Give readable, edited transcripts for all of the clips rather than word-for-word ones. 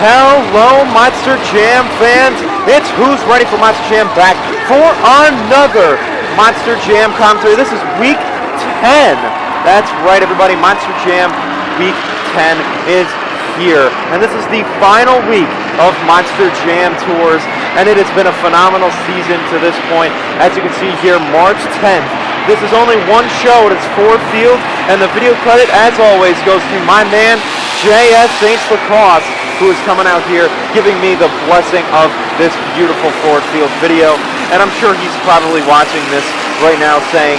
Hello, Monster Jam fans. It's Who's Ready for Monster Jam back for another Monster Jam commentary. This is week 10. That's right, everybody. Monster Jam week 10 is here. And this is the final week of Monster Jam tours. And it has been a phenomenal season to this point. As you can see here, March 10th. This is only one show. It's Ford Field. And the video credit, as always, goes to my man, J.S. Saints Lacrosse, who is coming out here giving me the blessing of this beautiful Ford Field video. And I'm sure he's probably watching this right now saying,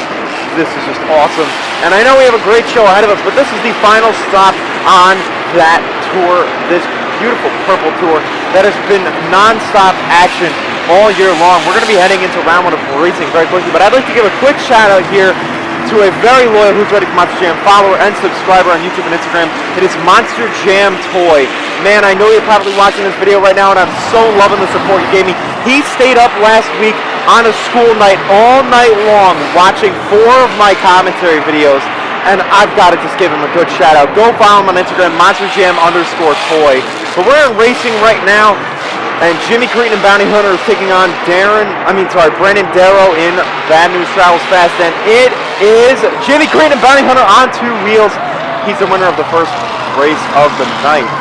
this is just awesome. And I know we have a great show ahead of us, but this is the final stop on that tour, this beautiful purple tour that has been non-stop action all year long. We're going to be heading into round one of racing very quickly, but I'd like to give a quick shout out here to a very loyal Who's Ready for Monster Jam follower and subscriber on YouTube and Instagram. It is Monster Jam Toy. Man, I know you're probably watching this video right now, and I'm so loving the support you gave me. He stayed up last week on a school night all night long watching 4 of my commentary videos, and I've got to just give him a good shout out. Go follow him on Instagram, MonsterJam_toy. But we're in racing right now, and Jimmy Cretin and Bounty Hunter is taking on Brandon Darrow in Bad News Travels Fast, and it is Jimmy Cretin and Bounty Hunter on 2 wheels. He's the winner of the first race of the night.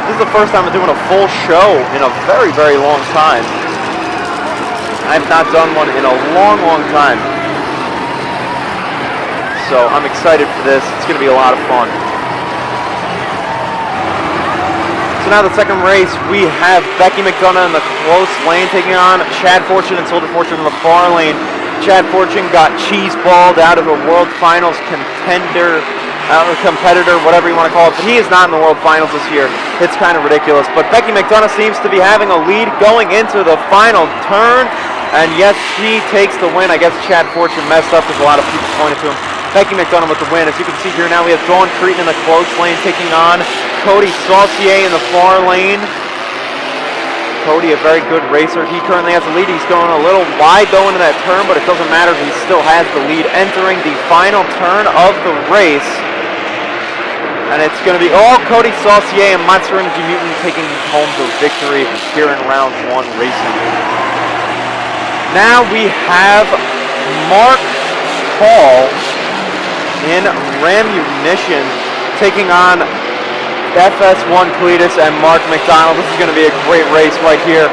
This is the first time I'm doing a full show in a very, very long time. I've not done one in a long, long time. So I'm excited for this. It's going to be a lot of fun. So now the second race, we have Becky McDonough in the close lane taking on Chad Fortune and Soldier Fortune in the far lane. Chad Fortune got cheese-balled out of a World Finals competitor, whatever you want to call it, but he is not in the World Finals this year. It's kind of ridiculous. But Becky McDonough seems to be having a lead going into the final turn, and yes, she takes the win. I guess Chad Fortune messed up because a lot of people pointed to him. Becky McDonough with the win. As you can see here now, we have Dawn Cretin in the close lane taking on Cody Saucier in the far lane. Cody, a very good racer. He currently has the lead. He's going a little wide going into that turn, but it doesn't matter. He still has the lead entering the final turn of the race. And it's going to be all Cody Saucier and Monster Energy Mutant taking home the victory here in round 1 racing. Now we have Mark Hall in Ram Munition taking on FS1 Cletus and Mark McDonald. This is going to be a great race right here.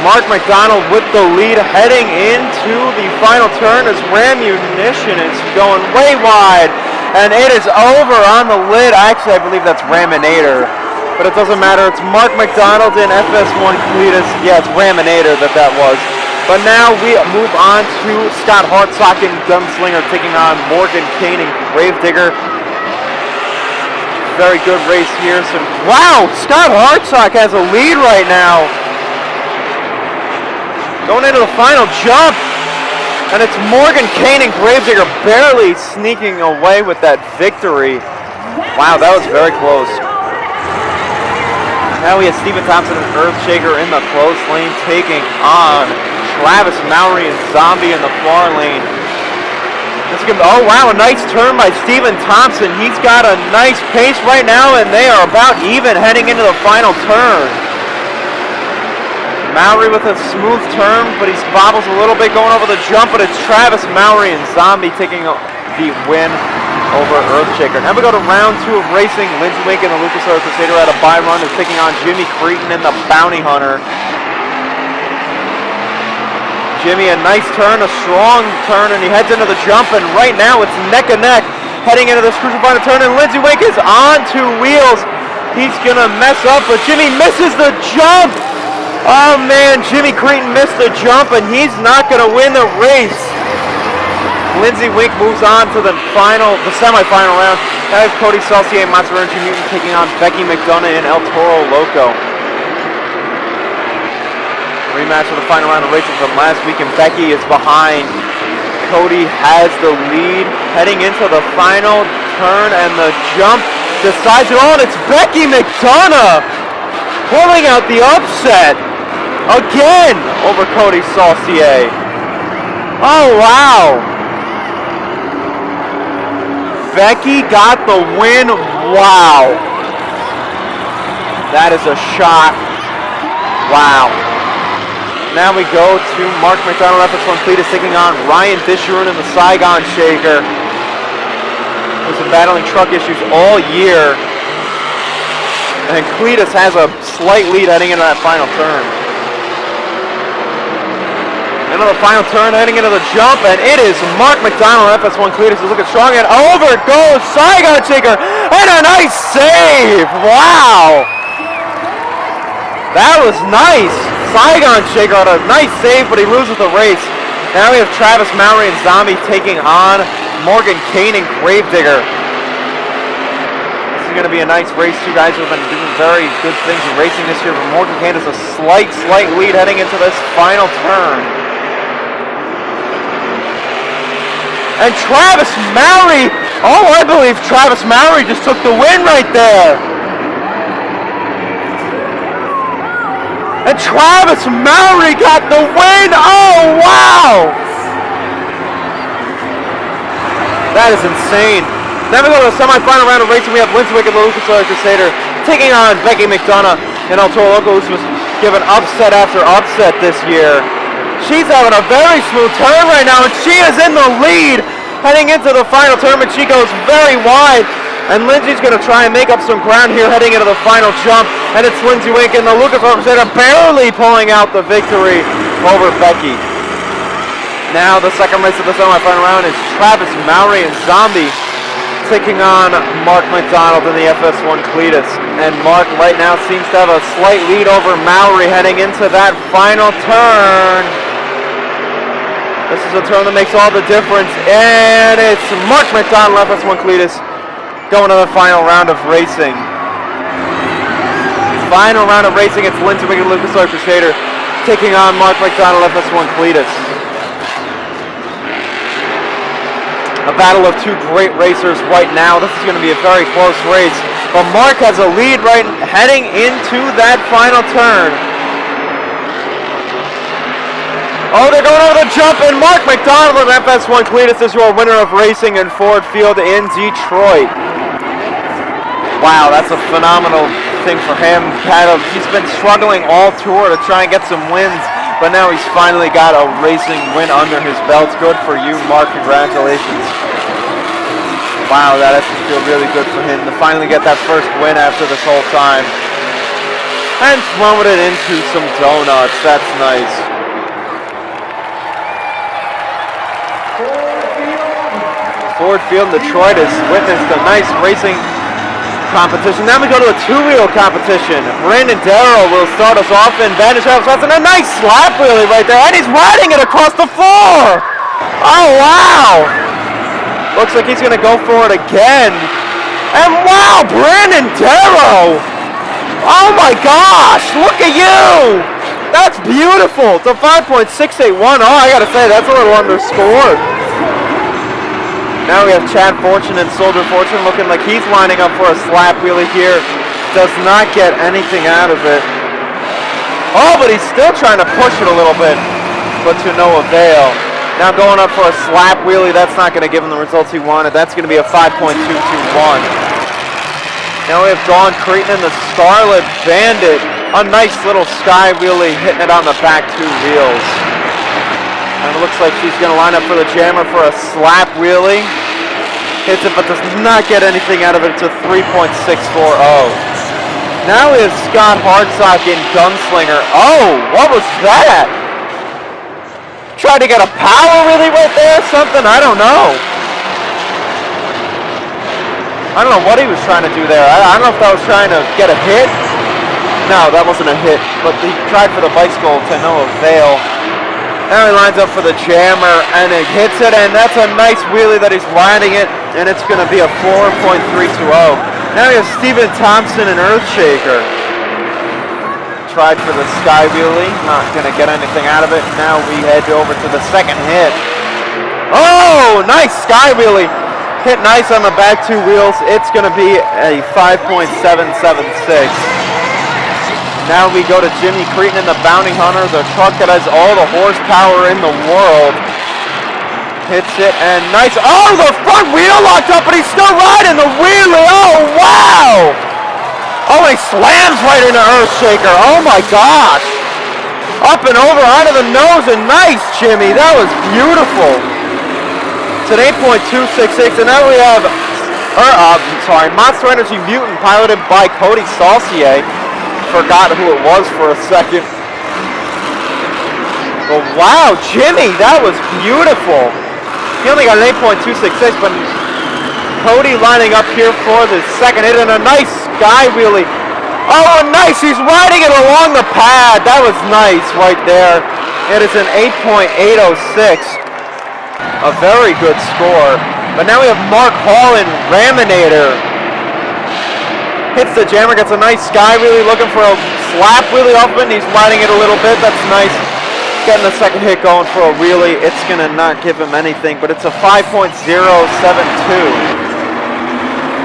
Mark McDonald with the lead heading into the final turn as Ram Munition is going way wide. And it is over on the lid. Actually, I believe that's Raminator. But it doesn't matter. It's Mark McDonald in FS1 Cletus. Yeah, it's Raminator that was. But now we move on to Scott Hartsock and Gunslinger taking on Morgan Kane and Gravedigger. Very good race here. So, wow, Scott Hartsock has a lead right now. Going into the final jump. And it's Morgan Kane and Gravedigger barely sneaking away with that victory. Wow, that was very close. Now we have Stephen Thompson and Earthshaker in the close lane taking on Travis Mowry and Zombie in the far lane. Oh wow, a nice turn by Stephen Thompson. He's got a nice pace right now, and they are about even heading into the final turn. Mowry with a smooth turn, but he bobbles a little bit going over the jump, but it's Travis Mowry and Zombie taking the win over Earthshaker. Now we go to round 2 of racing. Lindsey Wink and the Lucas Oil Crusader at a bye run is taking on Jimmy Cretin and the Bounty Hunter. Jimmy, a nice turn, a strong turn, and he heads into the jump, and right now it's neck and neck heading into this crucial final turn, and Lindsey Wink is on 2 wheels. He's going to mess up, but Jimmy misses the jump. Oh man, Jimmy Cretin missed the jump, and he's not going to win the race. Lindsey Wink moves on to the semi-final round. That is Cody Saucier and Monster Energy Mutant taking on Becky McDonough and El Toro Loco. Rematch of the final round of racing from last week, and Becky is behind. Cody has the lead heading into the final turn, and the jump decides it all, and it's Becky McDonough pulling out the upset again over Cody Saucier. Oh wow! Becky got the win. Wow. That is a shock. Wow. Now we go to Mark McDonald, FS1 Cletus, taking on Ryan Disharoon in the Saigon Shaker, who's been battling truck issues all year. And Cletus has a slight lead heading into that final turn. Into the final turn, heading into the jump, and it is Mark McDonald, FS1 Cletus, is looking strong, and over goes Saigon Shaker, and a nice save! Wow! That was nice. Saigon Shaker had a nice save, but he loses the race. Now we have Travis Mowry and Zombie taking on Morgan Kane and Gravedigger. This is going to be a nice race. Two guys who have been doing very good things in racing this year, but Morgan Kane has a slight lead heading into this final turn. And Travis Mowry, I believe Travis Mowry just took the win right there. And Travis Mowry got the win! Oh, wow! That is insane. Then we go to the semifinal round of racing. We have Lindsay Wick and the Lucas Oil Crusader taking on Becky McDonough and El Toro Loco, who was given upset after upset this year. She's having a very smooth turn right now, and she is in the lead heading into the final turn, but she goes very wide. And Lindsay's going to try and make up some ground here heading into the final jump. And it's Lindsay Wink and the Lucas Oil Crusader barely pulling out the victory over Becky. Now the second race of the semifinal round is Travis Mowry and Zombie taking on Mark McDonald in the FS1 Cletus. And Mark right now seems to have a slight lead over Mowry heading into that final turn. This is a turn that makes all the difference. And it's Mark McDonald, FS1 Cletus, going to the final round of racing. Final round of racing, it's Lindsay Wick and Lucas Oil Crusader taking on Mark McDonald, FS1 Cletus. A battle of two great racers right now. This is going to be a very close race. But Mark has a lead right heading into that final turn. Oh, they're going over the jump, and Mark McDonald of FS1 Cletus is your winner of racing in Ford Field in Detroit. Wow, that's a phenomenal thing for him. He's been struggling all tour to try and get some wins, but now he's finally got a racing win under his belt. Good for you, Mark. Congratulations. Wow, that has to feel really good for him to finally get that first win after this whole time. And throwing it into some donuts. That's nice. Ford Field in Detroit has witnessed a nice racing competition. Now we go to a two-wheel competition. Brandon Darrow will start us off in Bandage Travis Watson. A nice slap wheelie right there, and he's riding it across the floor. Oh, wow. Looks like he's going to go for it again. And wow, Brandon Darrow. Oh my gosh, look at you. That's beautiful. It's a 5.681. Oh, I got to say, that's a little underscored. Now we have Chad Fortune and Soldier Fortune looking like he's lining up for a slap wheelie here. Does not get anything out of it. Oh, but he's still trying to push it a little bit, but to no avail. Now going up for a slap wheelie, that's not going to give him the results he wanted. That's going to be a 5.221. Now we have Dawn Creighton and the Scarlet Bandit. A nice little sky wheelie hitting it on the back two wheels. And it looks like she's going to line up for the jammer for a slap wheelie. Hits it, but does not get anything out of it. It's a 3.640. Now we have Scott Hartsock in Gunslinger. Oh, what was that? Tried to get a power wheelie right there? Something? I don't know. I don't know what he was trying to do there. I don't know if that was trying to get a hit. No, that wasn't a hit. But he tried for the bicycle to no avail. Now he lines up for the jammer, and it hits it, and that's a nice wheelie that he's riding it, and it's going to be a 4.320. Now we have Steven Thompson and Earthshaker. Tried for the sky wheelie, not going to get anything out of it. Now we head over to the second hit. Oh, nice sky wheelie. Hit nice on the back two wheels. It's going to be a 5.776. Now we go to Jimmy Creighton in the Bounty Hunter, the truck that has all the horsepower in the world. Hits it, and nice. Oh, the front wheel locked up, but he's still riding the wheelie. Oh, wow! Oh, he slams right into Earthshaker. Oh my gosh. Up and over onto the nose, and nice, Jimmy. That was beautiful. It's an 8.266, and now we have, Monster Energy Mutant piloted by Cody Saucier. Forgot who it was for a second. But wow, Jimmy, that was beautiful. He only got an 8.266, but Cody lining up here for the second hit, and a nice sky wheelie. Oh, nice, he's riding it along the pad. That was nice right there. It is an 8.806. A very good score. But now we have Mark Hall in Raminator. Hits the jammer, gets a nice sky wheelie, looking for a slap wheelie off of it, and he's riding it a little bit. That's nice. Getting the second hit going for a wheelie. It's going to not give him anything, but it's a 5.072.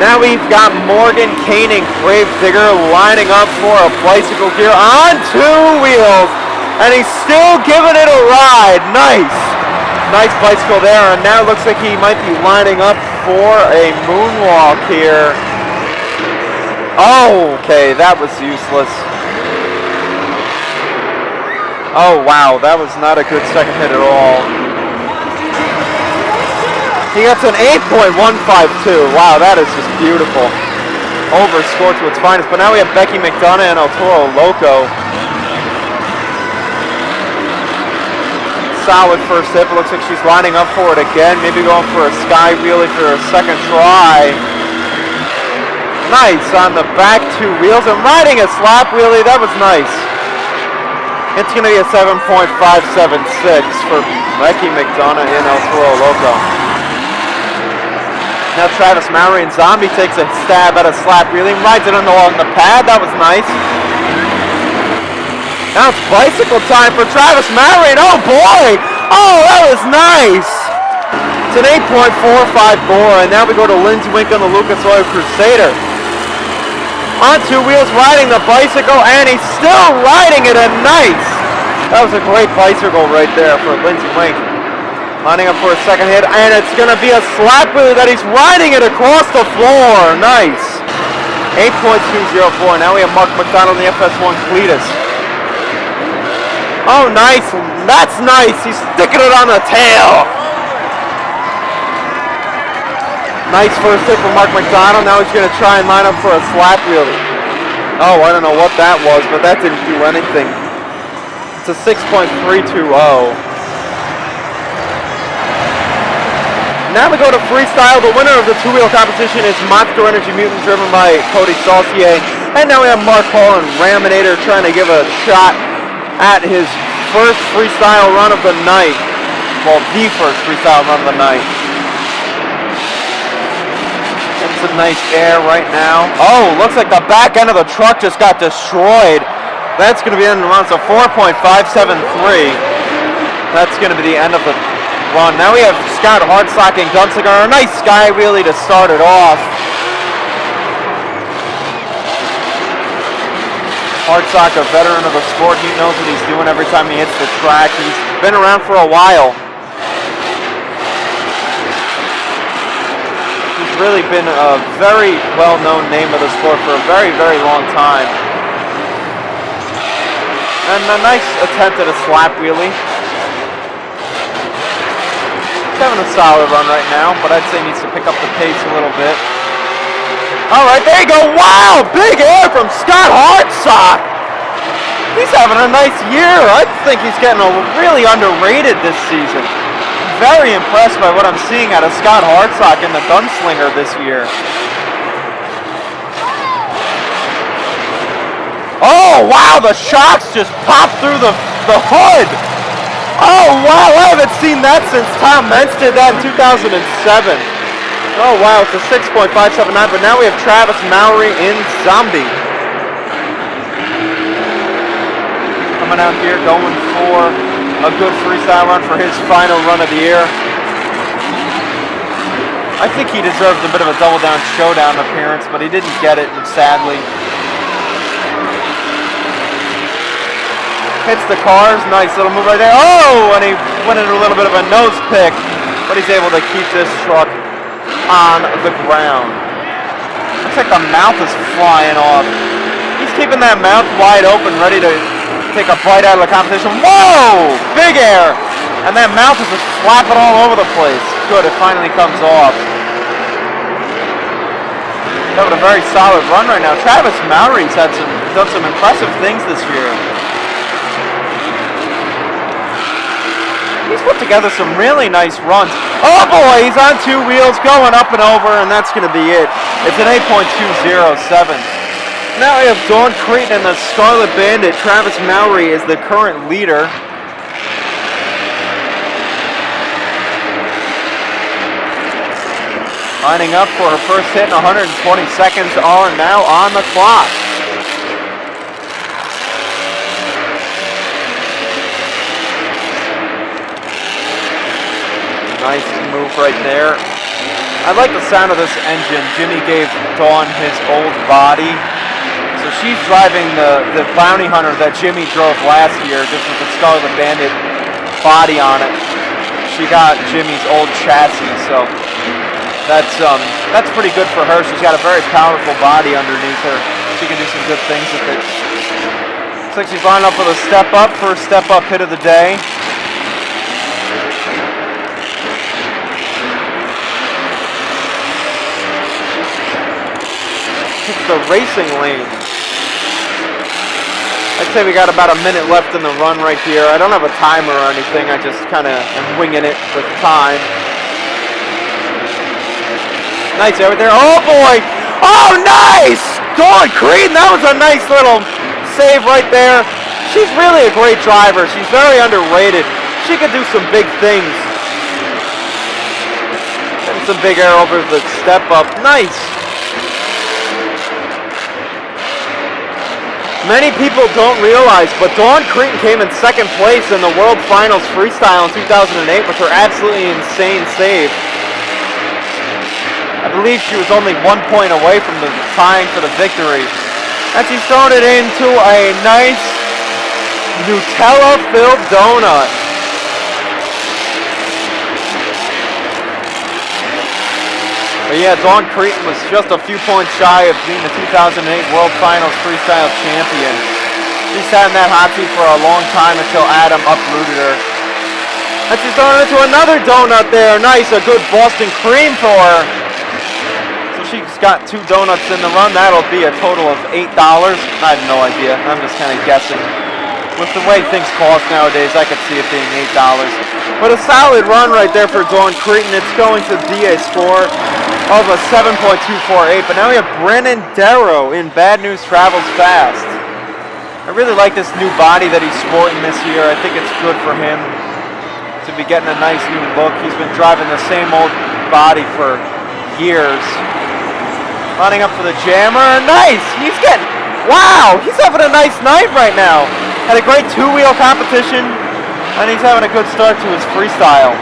Now we've got Morgan Koenig, Gravedigger, lining up for a bicycle gear on 2 wheels. And he's still giving it a ride. Nice. Nice bicycle there. And now it looks like he might be lining up for a moonwalk here. Oh, okay. That was useless. Oh, wow. That was not a good second hit at all. He gets an 8.152. Wow, that is just beautiful. Overscored to its finest. But now we have Becky McDonough and El Toro Loco. Solid first hit, but looks like she's lining up for it again. Maybe going for a sky wheelie for a second try. Nice on the back 2 wheels and riding a slap wheelie. That was nice. It's going to be a 7.576 for Becky McDonough and El Toro Loco. Now Travis Mowry and Zombie takes a stab at a slap wheelie, rides it along the pad. That was nice. Now it's bicycle time for Travis Mowry, and oh boy! Oh, that was nice! It's an 8.45 bore, and now we go to Lindsey Wink on the Lucas Oil Crusader. On 2 wheels, riding the bicycle, and he's still riding it, and nice! That was a great bicycle right there for Lindsey Wink. Lining up for a second hit, and it's going to be a slap wheelie that he's riding it across the floor. Nice. 8.204. Now we have Mark McDonald in the FS1 Cletus. Oh, nice. That's nice. He's sticking it on the tail. Nice first hit from Mark McDonald. Now he's going to try and line up for a slap wheelie. Oh, I don't know what that was, but that didn't do anything. It's a 6.320. Now we go to freestyle. The winner of the 2-wheel competition is Monster Energy Mutant, driven by Cody Saucier. And now we have Mark Hall and Raminator trying to give a shot at his first freestyle run of the night. Well, the first freestyle run of the night. It's a nice air right now. Oh, looks like the back end of the truck just got destroyed. That's going to be the end of the run. So 4.573. That's going to be the end of the run. Now we have Scott Hartsock and Gunslinger. A nice sky wheelie to start it off. Hartsock, a veteran of the sport, he knows what he's doing every time he hits the track. He's been around for a while. He's really been a very well-known name of the sport for a very, very long time. And a nice attempt at a slap wheelie. Having a solid run right now, but I'd say he needs to pick up the pace a little bit. All right, there you go. Wow, big air from Scott Hartsock. He's having a nice year. I think he's getting really underrated this season. Very impressed by what I'm seeing out of Scott Hartsock in the Gunslinger this year. Oh, wow, the shocks just popped through the hood. Oh, wow, I haven't seen that since Tom Mentz did that in 2007. Oh, wow, it's a 6.579, but now we have Travis Mowry in Zombie. Coming out here, going for a good freestyle run for his final run of the year. I think he deserved a bit of a Double Down Showdown appearance, but he didn't get it, sadly. Hits the cars, nice little move right there. Oh, and he went in a little bit of a nose pick, but he's able to keep this truck on the ground. Looks like the mouth is flying off. He's keeping that mouth wide open, ready to take a bite out of the competition. Whoa! Big air! And that mouth is just flapping all over the place. Good, it finally comes off. Having a very solid run right now. Travis Mowry's done some impressive things this year. He's put together some really nice runs. Oh boy, he's on two wheels, going up and over, and that's going to be it. It's an 8.207. Now we have Dawn Creighton and the Scarlet Bandit. Travis Mowry is the current leader. Lining up for her first hit in 120 seconds are now on the clock. Nice move right there. I like the sound of this engine. Jimmy gave Dawn his old body. So she's driving the Bounty Hunter that Jimmy drove last year, just with the Scarlet Bandit body on it. She got Jimmy's old chassis, so that's pretty good for her. She's got a very powerful body underneath her. She can do some good things with it. Looks like she's lining up with a step up, first step up hit of the day. It's the racing lane. I'd say we got about a minute left in the run right here. I don't have a timer or anything. I just kind of am winging it with time. Nice over there. Oh boy! Oh, nice! Dawn Creighton, that was a nice little save right there. She's really a great driver. She's very underrated. She could do some big things. And some big air over the step up. Nice. Many people don't realize, but Dawn Creighton came in second place in the World Finals Freestyle in 2008 with her absolutely insane save. I believe she was only 1 point away from the tying for the victory. And she's thrown it into a nice Nutella-filled donut. But yeah, Dawn Creighton was just a few points shy of being the 2008 World Finals Freestyle champion. She's had in that hot seat for a long time until Adam uprooted her. And she's thrown it into another donut there. Nice, a good Boston cream for her. She's got 2 donuts in the run. That'll be a total of $8. I have no idea. I'm just kind of guessing. With the way things cost nowadays, I could see it being $8. But a solid run right there for Dawn Creighton. It's going to be a score of a 7.248. But now we have Brennan Darrow in Bad News Travels Fast. I really like this new body that he's sporting this year. I think it's good for him to be getting a nice new look. He's been driving the same old body for years. Lining up for the jammer. Nice! Wow! He's having a nice night right now. Had a great 2-wheel competition, and he's having a good start to his freestyle.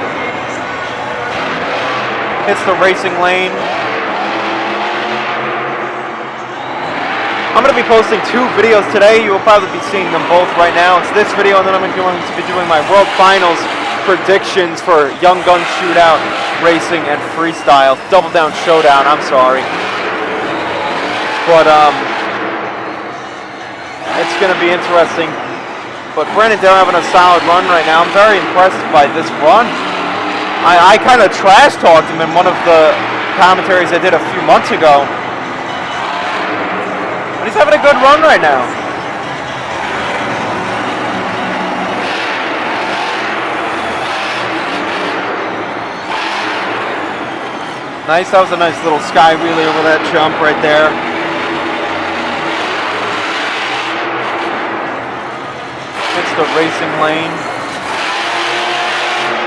Hits the racing lane. I'm going to be posting 2 videos today. You will probably be seeing them both right now. It's this video, and then I'm going to be doing my World Finals predictions for Young Gun Shootout, Racing, and Freestyle. Double Down Showdown, I'm sorry. But it's going to be interesting. But Brennan Darrow having a solid run right now. I'm very impressed by this run. I kind of trash talked him in one of the commentaries I did a few months ago. But he's having a good run right now. Nice, that was a nice little sky wheelie over that jump right there. It's the racing lane.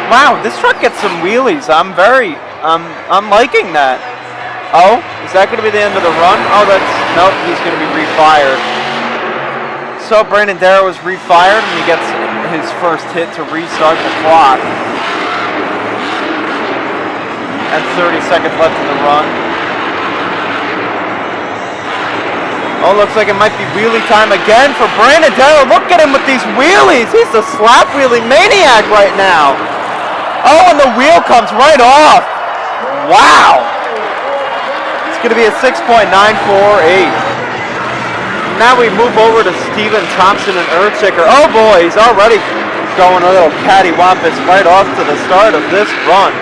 Wow, this truck gets some wheelies. I'm liking that. Oh, is that going to be the end of the run? Oh, nope, he's going to be refired. So Brennan Darrow is refired, and he gets his first hit to restart the clock. And 30 seconds left in the run. Oh, looks like it might be wheelie time again for Brennan Darrow. Look at him with these wheelies. He's the slap wheelie maniac right now. Oh, and the wheel comes right off. Wow. It's going to be a 6.948. Now we move over to Stephen Thompson and Earthshaker. Oh boy, he's already going a little cattywampus right off to the start of this run.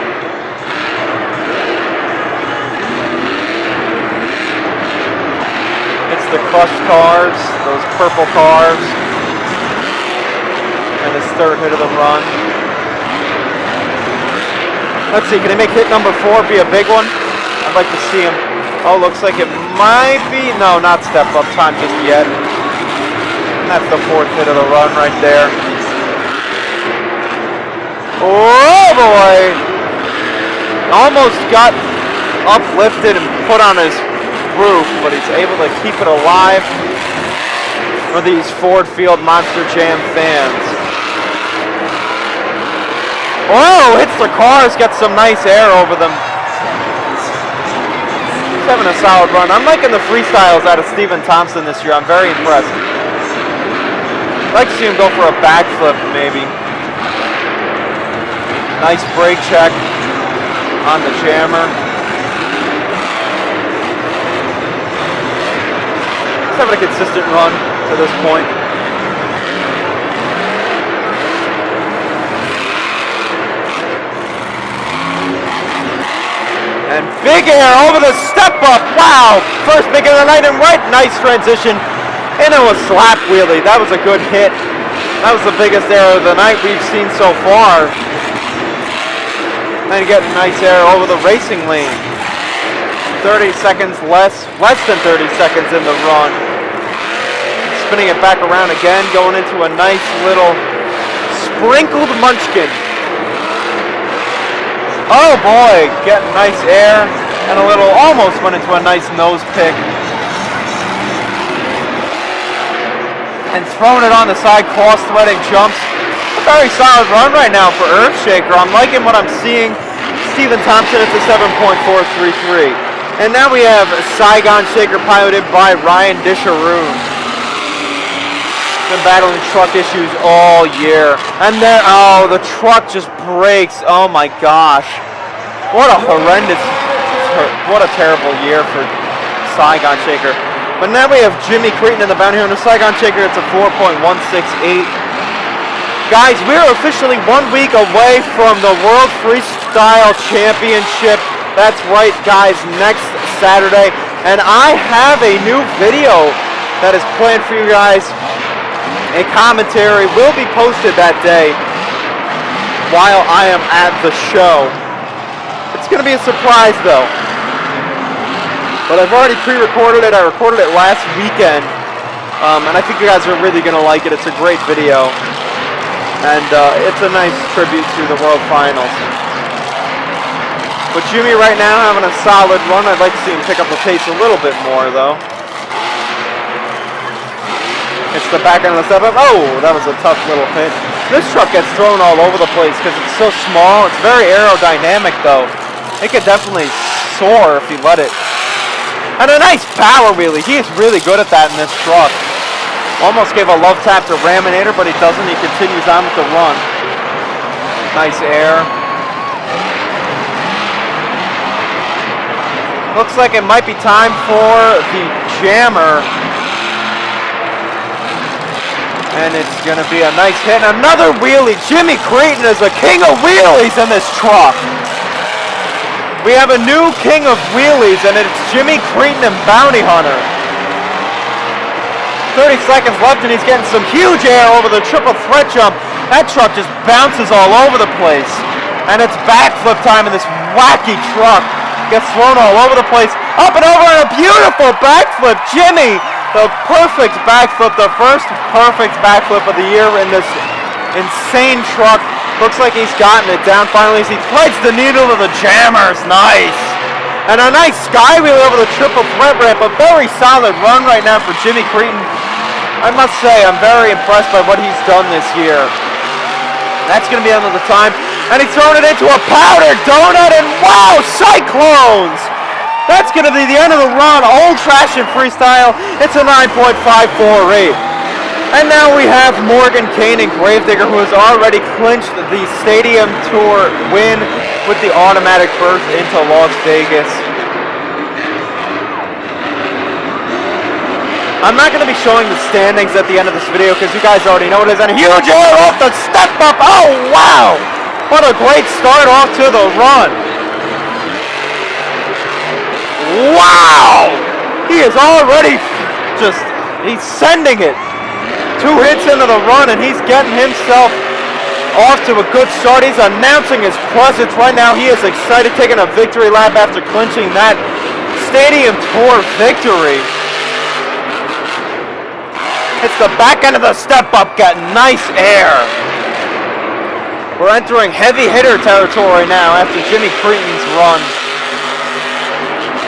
It's the crushed cars, those purple cars, and his third hit of the run. Let's see, can he make hit number 4 be a big one? I'd like to see him. Oh, looks like it might be. No, not step up time just yet. And that's the 4th hit of the run right there. Oh boy! Almost got uplifted and put on his roof, but he's able to keep it alive for these Ford Field Monster Jam fans. Oh, hits the cars, gets some nice air over them. Having a solid run. I'm liking the freestyles out of Stephen Thompson this year. I'm very impressed. I'd like to see him go for a backflip, maybe. Nice brake check on the jammer. He's having a consistent run to this point. And big air over the step up. Wow. First big air of the night and right. Nice transition into a slap wheelie. That was a good hit. That was the biggest air of the night we've seen so far. And getting nice air over the racing lane. 30 seconds less than 30 seconds in the run. Spinning it back around again. Going into a nice little sprinkled munchkin. Oh boy, getting nice air and a little, almost went into a nice nose pick. And throwing it on the side, cross-threading jumps. A very solid run right now for Earthshaker. I'm liking what I'm seeing. Stephen Thompson at the 7.433. And now we have Saigon Shaker piloted by Ryan Disharoon. Been battling truck issues all year. And there, oh, the truck just breaks. Oh my gosh. What a horrendous, what a terrible year for Saigon Shaker. But now we have Jimmy Creighton in the bound here on the Saigon Shaker. It's a 4.168. Guys, we're officially 1 week away from the World Freestyle Championship. That's right, guys, next Saturday. And I have a new video that is planned for you guys. A commentary will be posted that day while I am at the show. It's going to be a surprise, though. But I've already pre-recorded it. I recorded it last weekend. And I think you guys are really going to like it. It's a great video. And it's a nice tribute to the World Finals. But Jimmy right now having a solid run. I'd like to see him pick up the pace a little bit more, though. It's the back end of the step up. Oh, that was a tough little hit. This truck gets thrown all over the place because it's so small. It's very aerodynamic, though. It could definitely soar if you let it. And a nice power wheelie. He is really good at that in this truck. Almost gave a love tap to Raminator, but he doesn't. He continues on with the run. Nice air. Looks like it might be time for the jammer. And it's going to be a nice hit. Another wheelie. Jimmy Creighton is the king of wheelies in this truck. We have a new king of wheelies, and it's Jimmy Creighton and Bounty Hunter. 30 seconds left, and he's getting some huge air over the triple threat jump. That truck just bounces all over the place. And it's backflip time in this wacky truck. Gets thrown all over the place. Up and over, and a beautiful backflip. Jimmy! The perfect backflip, the first perfect backflip of the year in this insane truck. Looks like he's gotten it down finally as he threads the needle of the jammers. Nice. And a nice sky wheel over the triple threat ramp. A very solid run right now for Jimmy Creighton. I must say, I'm very impressed by what he's done this year. That's going to be the end of the time. And he's thrown it into a powdered donut, and wow, Cyclones! That's going to be the end of the run. Old Trash and Freestyle. It's a 9.548. And now we have Morgan Kane and Gravedigger, who has already clinched the Stadium Tour win with the automatic berth into Las Vegas. I'm not going to be showing the standings at the end of this video because you guys already know it is. And a huge air off the step up. Oh, wow. What a great start off to the run. Wow. He is already he's sending it. 2 hits into the run and he's getting himself off to a good start. He's announcing his presence right now. He is excited, taking a victory lap after clinching that Stadium Tour victory. It's the back end of the step up, getting nice air. We're entering heavy hitter territory now after Jimmy Creten's run.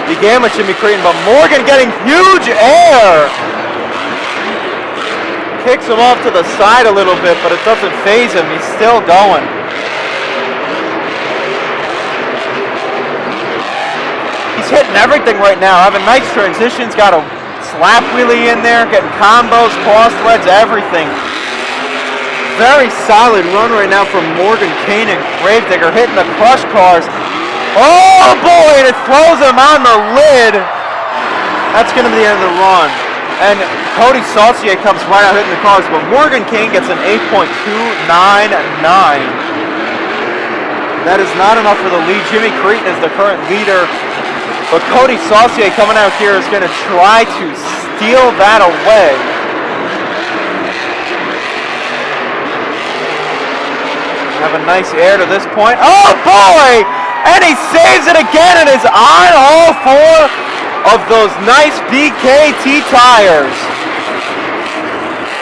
Began with Jimmy Creten, but Morgan getting huge air. Kicks him off to the side a little bit, but it doesn't faze him. He's still going. He's hitting everything right now. Having nice transitions, got a slap wheelie in there, getting combos, cross threads, everything. Very solid run right now from Morgan Kane and Gravedigger, hitting the crush cars. Oh boy, and it throws him on the lid. That's going to be the end of the run. And Cody Saucier comes right out hitting the cars, but Morgan Kane gets an 8.299. That is not enough for the lead. Jimmy Creten is the current leader. But Cody Saucier coming out here is going to try to steal that away. Have a nice air to this point. Oh boy! And he saves it again and is on all 4 of those nice BKT tires.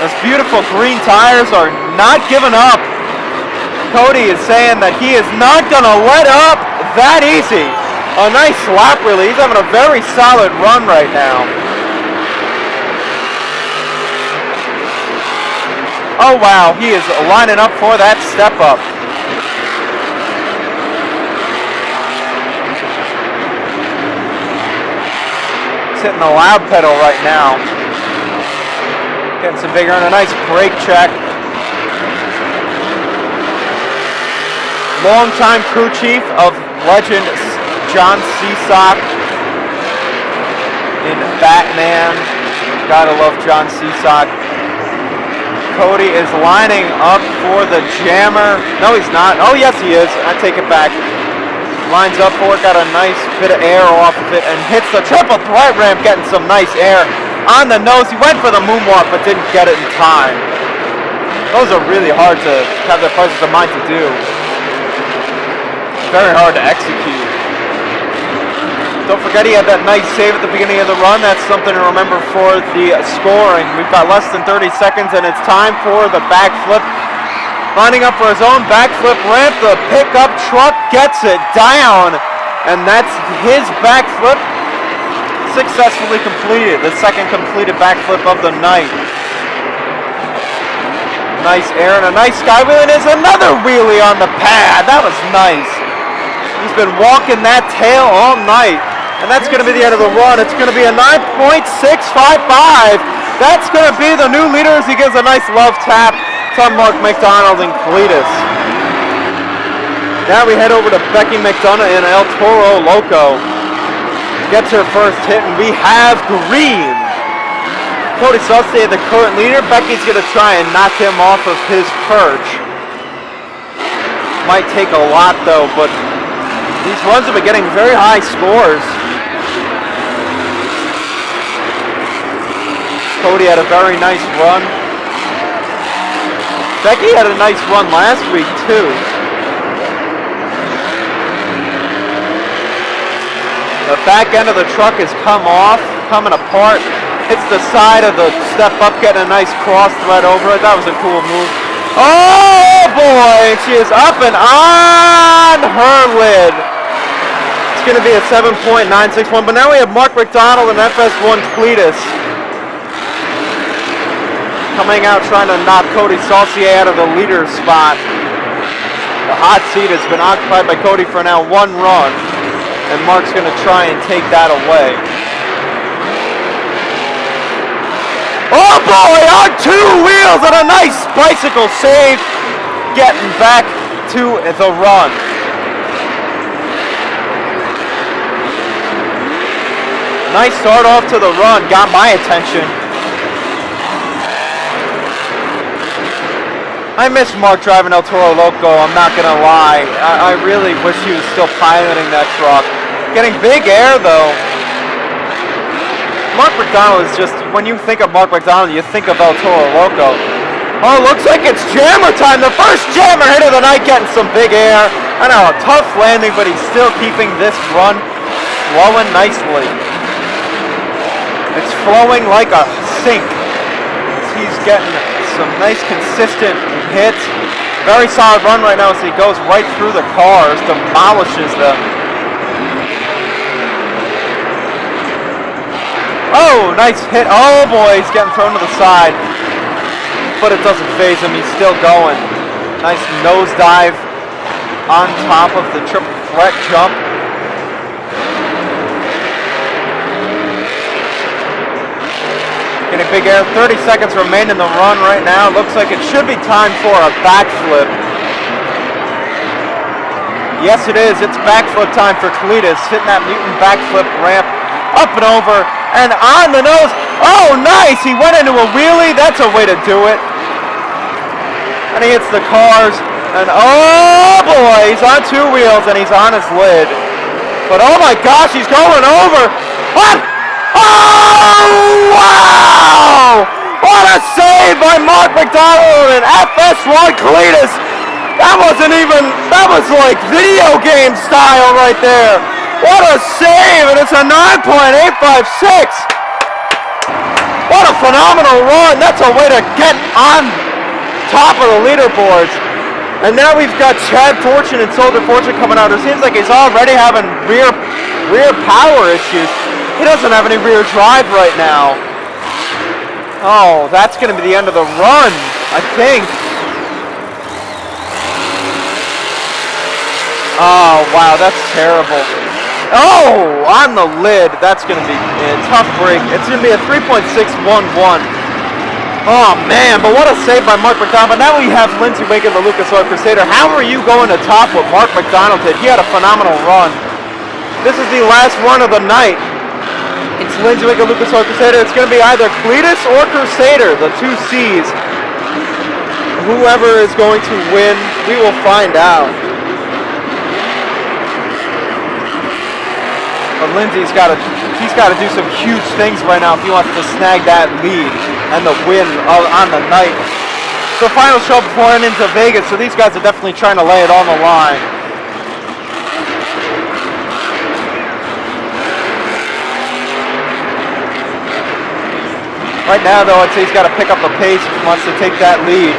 Those beautiful green tires are not giving up. Cody is saying that he is not going to let up that easy. A nice slap release. He's having a very solid run right now. Oh wow, he is lining up for that step up. He's hitting the loud pedal right now. Getting some bigger and a nice brake check. Longtime crew chief of legend John Sesock in Batman. Gotta love John Sesock. Cody is lining up for the jammer. No, he's not. Oh, yes, he is. I take it back. Lines up for it. Got a nice bit of air off of it and hits the triple threat ramp, getting some nice air on the nose. He went for the moonwalk, but didn't get it in time. Those are really hard to have the presence of mind to do. Very hard to execute. Don't forget he had that nice save at the beginning of the run. That's something to remember for the scoring. We've got less than 30 seconds and it's time for the backflip. Lining up for his own backflip ramp. The pickup truck gets it down. And that's his backflip successfully completed. The second completed backflip of the night. Nice air and a nice sky wheel. And there's another wheelie on the pad. That was nice. He's been walking that tail all night. And that's going to be the end of the run. It's going to be a 9.655. That's going to be the new leader as he gives a nice love tap to Mark McDonald and Cletus. Now we head over to Becky McDonough in El Toro Loco. Gets her first hit, and we have green. Cody Saucier, the current leader. Becky's going to try and knock him off of his perch. Might take a lot, though, but these runs have been getting very high scores. Cody had a very nice run. Becky had a nice run last week, too. The back end of the truck has come off, coming apart. Hits the side of the step up, getting a nice cross thread over it. That was a cool move. Oh, boy! She is up and on her lid. It's going to be a 7.961, but now we have Mark McDonald and FS1 Cletus coming out trying to knock Cody Saucier out of the leader spot. The hot seat has been occupied by Cody for now 1 run, and Mark's going to try and take that away. Oh boy, on 2 wheels and a nice bicycle save, getting back to the run. Nice start off to the run, got my attention. I miss Mark driving El Toro Loco, I'm not going to lie. I really wish he was still piloting that truck. Getting big air, though. Mark McDonald is just, when you think of Mark McDonald, you think of El Toro Loco. Oh, looks like it's jammer time. The first jammer hit of the night, getting some big air. I know, a tough landing, but he's still keeping this run flowing nicely. It's flowing like a sink. He's getting some nice consistent hits. Very solid run right now as he goes right through the cars, demolishes them. Oh, nice hit. Oh boy, he's getting thrown to the side. But it doesn't faze him, he's still going. Nice nosedive on top of the triple threat jump. Getting big air, 30 seconds remain in the run right now. Looks like it should be time for a backflip. Yes, it is. It's backflip time for Cletus. Hitting that mutant backflip ramp up and over and on the nose. Oh, nice. He went into a wheelie. That's a way to do it. And he hits the cars. And oh, boy, he's on two wheels and he's on his lid. But oh, my gosh, he's going over. What? Oh, wow! What a save by Mark McDonald and FS1 Cletus. That was like video game style right there. What a save, and it's a 9.856. What a phenomenal run. That's a way to get on top of the leaderboards. And now we've got Chad Fortune and Soldier Fortune coming out. It seems like he's already having rear power issues. He doesn't have any rear drive right now. Oh, that's going to be the end of the run, I think. Oh, wow, that's terrible. Oh, on the lid. That's going to be a tough break. It's going to be a 3.611. Oh, man, but what a save by Mark McDonald. But now we have Lindsey Wake and the Lucas Oil Crusader. How are you going to top what Mark McDonald did? He had a phenomenal run. This is the last run of the night. It's Lindsey Wake and Lucas Oil Crusader. It's going to be either Cletus or Crusader, the two C's. Whoever is going to win, we will find out. But Lindsey's got to do some huge things right now if he wants to snag that lead and the win on the night. So final show before heading into Vegas. So these guys are definitely trying to lay it on the line. Right now, though, I'd say he's got to pick up the pace if he wants to take that lead.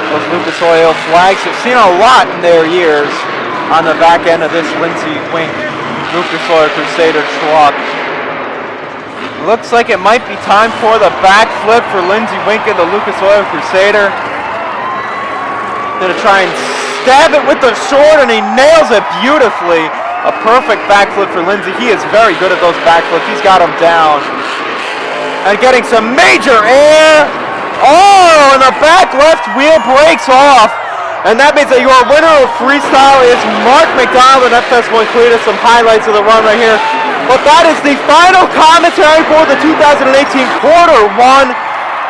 Those Lucas Oil flags have seen a lot in their years on the back end of this Lindsey Wake Lucas Oil Crusader truck. Looks like it might be time for the backflip for Lindsey Wake and the Lucas Oil Crusader. Gonna try and stab it with the sword, and he nails it beautifully. A perfect backflip for Lindsey. He is very good at those backflips. He's got them down. And getting some major air. Oh, and the back left wheel breaks off. And that means that your winner of freestyle is Mark McDonald and FS1 Cletus. Some highlights of the run right here. But that is the final commentary for the 2018 quarter one.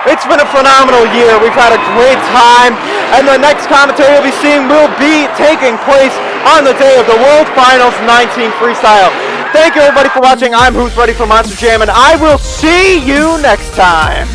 It's been a phenomenal year. We've had a great time. And the next commentary you'll be seeing will be taking place on the day of the World Finals 19 Freestyle. Thank you everybody for watching. I'm Who's Ready for Monster Jam, and I will see you next time.